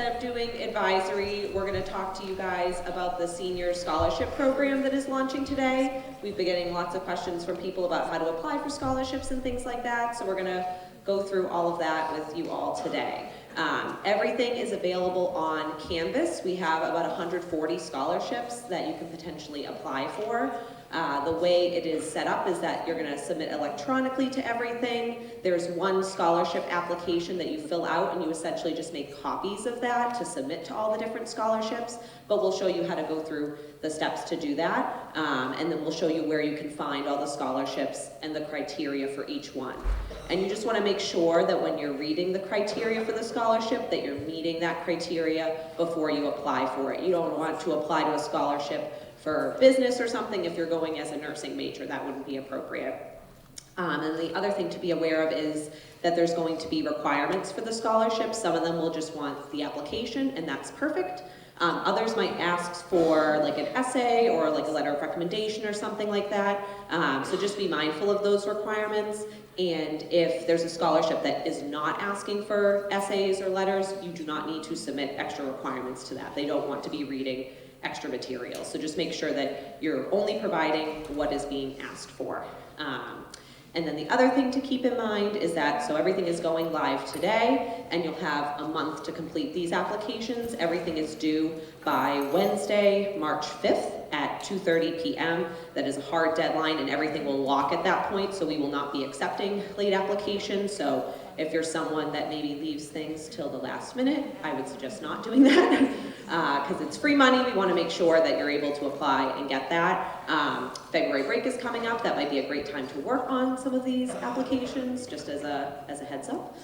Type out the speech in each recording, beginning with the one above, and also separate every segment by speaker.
Speaker 1: instead of doing advisory, we're going to talk to you guys about the senior scholarship program that is launching today. We've been getting lots of questions from people about how to apply for scholarships and things like that, so we're going to go through all of that with you all today. Everything is available on Canvas. We have about 140 scholarships that you can potentially apply for. The way it is set up is that you're going to submit electronically to everything. There's one scholarship application that you fill out, and you essentially just make copies of that to submit to all the different scholarships, but we'll show you how to go through the steps to do that, and then we'll show you where you can find all the scholarships and the criteria for each one. And you just want to make sure that when you're reading the criteria for the scholarship that you're meeting that criteria before you apply for it. You don't want to apply to a scholarship for business or something if you're going as a nursing major. That wouldn't be appropriate. And the other thing to be aware of is that there's going to be requirements for the scholarship. Some of them will just want the application, and that's perfect. Others might ask for like an essay or like a letter of recommendation or something like that. So just be mindful of those requirements. And if there's a scholarship that is not asking for essays or letters, you do not need to submit extra requirements to that. They don't want to be reading extra material. So just make sure that you're only providing what is being asked for. And then the other thing to keep in mind is that, so everything is going live today, and you'll have a month to complete these applications. Everything is due by Wednesday, March 5th at 2:30 p.m. That is a hard deadline, and everything will lock at that point, so we will not be accepting late applications. So if you're someone that maybe leaves things till the last minute, I would suggest not doing that because it's free money. We want to make sure that you're able to apply and get that. February break is coming up. That might be a great time to work on some of these applications, just as a heads up.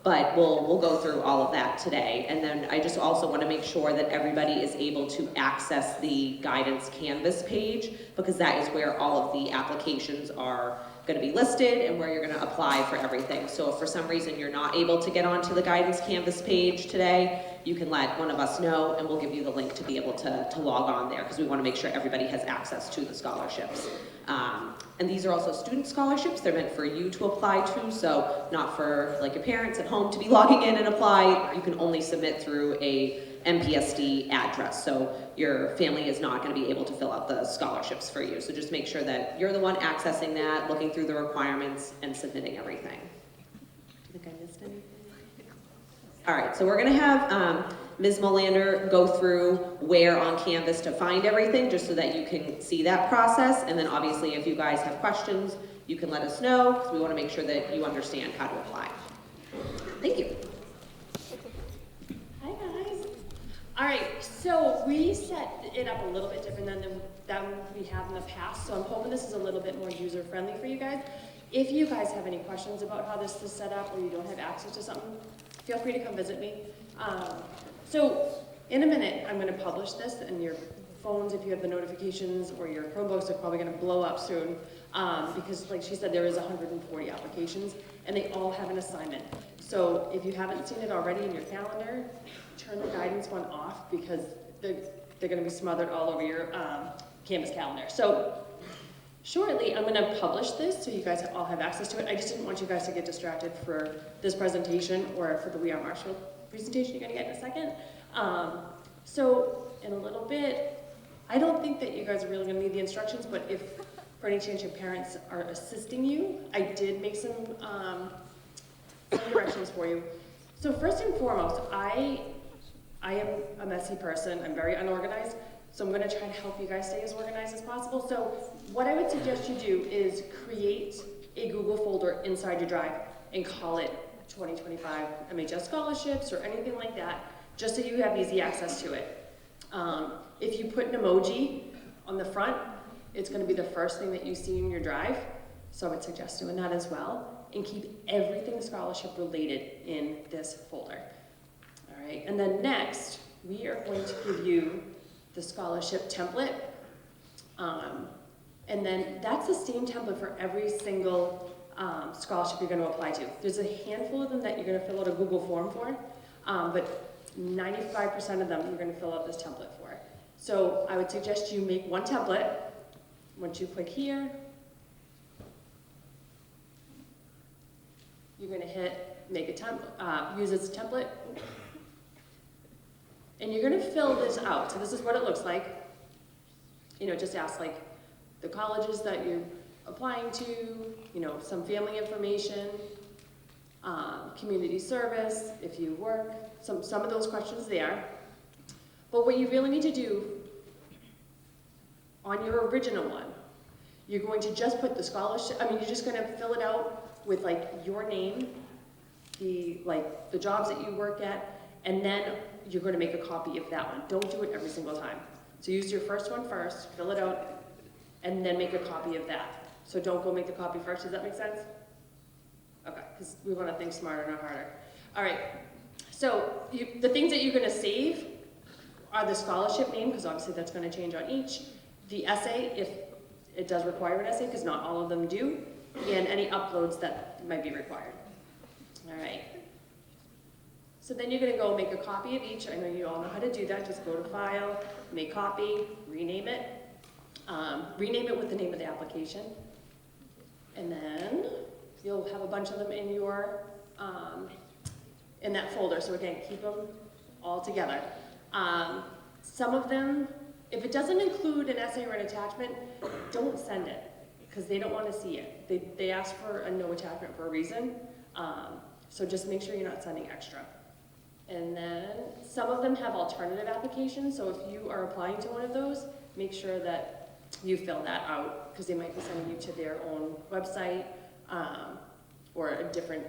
Speaker 1: But we'll go through all of that today. And then I just also want to make sure that everybody is able to access the Guidance Canvas page, because that is where all of the applications are going to be listed and where you're going to apply for everything. So if for some reason you're not able to get onto the Guidance Canvas page today, you can let one of us know and we'll give you the link to be able to log on there, because we want to make sure everybody has access to the scholarships. And these are also student scholarships. They're meant for you to apply to, so not for like your parents at home to be logging in and apply. You can only submit through a MPSD address, so your family is not going to be able to fill out the scholarships for you. So just make sure that you're the one accessing that, looking through the requirements, and submitting everything. Do you think I missed anything? All right, so we're going to have Ms. Molander go through where on Canvas to find everything, just so that you can see that process. And then obviously if you guys have questions, you can let us know, because we want to make sure that you understand how to apply. Thank you.
Speaker 2: Hi guys. All right, so we set it up a little bit different than we have in the past, so I'm hoping this is a little bit more user-friendly for you guys. If you guys have any questions about how this is set up, or you don't have access to something, feel free to come visit me. So in a minute, I'm going to publish this, and your phones, if you have the notifications, or your Chromebooks are probably going to blow up soon, because like she said, there is 140 applications, and they all have an assignment. So if you haven't seen it already in your calendar, turn the guidance one off, because they're going to be smothered all over your Canvas calendar. So shortly, I'm going to publish this so you guys all have access to it. I just didn't want you guys to get distracted for this presentation or for the We Are Marshall presentation you're going to get in a second. So in a little bit, I don't think that you guys are really going to need the instructions, but if for any chance your parents are assisting you, I did make some directions for you. So first and foremost, I am a messy person. I'm very unorganized. So I'm going to try to help you guys stay as organized as possible. So what I would suggest you do is create a Google folder inside your drive and call it 2025 MHS scholarships or anything like that, just so you have easy access to it. If you put an emoji on the front, it's going to be the first thing that you see in your drive. So I would suggest doing that as well, and keep everything scholarship related in this folder. All right, and then next, we are going to give you the scholarship template. And then that's the same template for every single scholarship you're going to apply to. There's a handful of them that you're going to fill out a Google form for, but 95% of them you're going to fill out this template for. So I would suggest you make one template. Once you click here, you're going to hit make a template, use as a template. And you're gonna fill this out. So this is what it looks like. You know, just ask like the colleges that you're applying to, you know, some family information, community service, if you work, some of those questions there. But what you really need to do on your original one, you're going to just put the scholarship, I mean, you're just gonna fill it out with like your name, the jobs that you work at, and then you're gonna make a copy of that one. Don't do it every single time. So use your first one first, fill it out, and then make a copy of that. So don't go make the copy first, does that make sense? Okay, because we wanna think smarter, not harder. All right, so the things that you're gonna save are the scholarship name, because obviously that's gonna change on each, the essay, if it does require an essay, because not all of them do, and any uploads that might be required. All right. So then you're gonna go make a copy of each. I know you all know how to do that. Just go to File, make copy, rename it. Rename it with the name of the application. And then you'll have a bunch of them in your, in that folder. So again, keep them all together. Some of them, if it doesn't include an essay or an attachment, don't send it, because they don't want to see it. They ask for a no attachment for a reason. So just make sure you're not sending extra. And then some of them have alternative applications, so if you are applying to one of those, make sure that you fill that out, because they might be sending you to their own website, or a different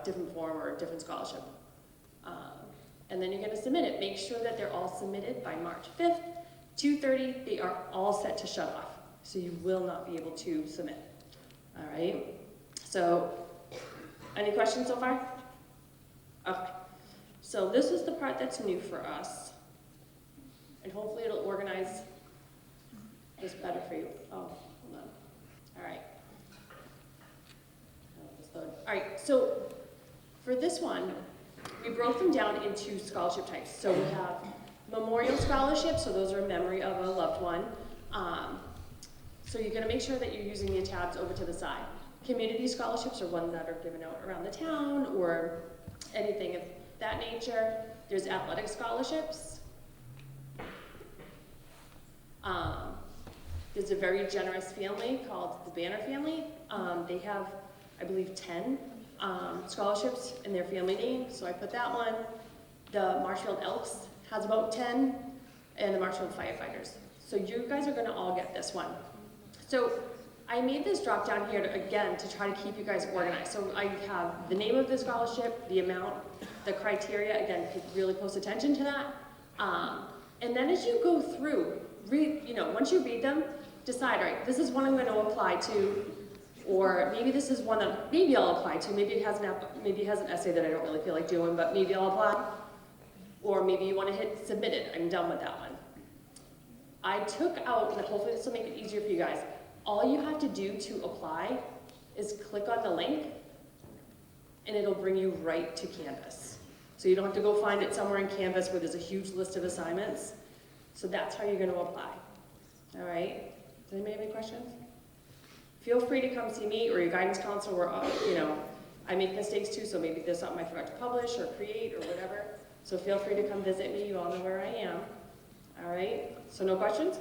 Speaker 2: different form or a different scholarship. And then you're gonna submit it. Make sure that they're all submitted by March 5th, 2:30, they are all set to shut off, so you will not be able to submit. All right, so any questions so far? Okay. So this is the part that's new for us, and hopefully it'll organize this better for you. Oh, hold on. All right. All right, so for this one, we broke them down into scholarship types. So we have memorial scholarships, so those are in memory of a loved one. So you're gonna make sure that you're using your tabs over to the side. Community scholarships are ones that are given out around the town or anything of that nature. There's athletic scholarships. There's a very generous family called the Banner family. They have, I believe, 10 scholarships in their family name, so I put that one. The Marshfield Elks has about 10, and the Marshfield Firefighters. So you guys are gonna all get this one. So I made this drop down here to try to keep you guys organized. So I have the name of the scholarship, the amount, the criteria, again, pay really close attention to that. And then as you go through, once you read them, decide, all right, this is one I'm gonna apply to, or maybe this is one that maybe I'll apply to, maybe it has an essay that I don't really feel like doing, but maybe I'll apply. Or maybe you wanna hit submitted, I'm done with that one. I took out, and hopefully this will make it easier for you guys, all you have to do to apply is click on the link, and it'll bring you right to Canvas. So you don't have to go find it somewhere in Canvas where there's a huge list of assignments. So that's how you're gonna apply. All right, does anybody have any questions? Feel free to come see me or your guidance counselor, or, I make mistakes too, so maybe there's something I forgot to publish or create or whatever. So feel free to come visit me, you all know where I am. All right, so no questions?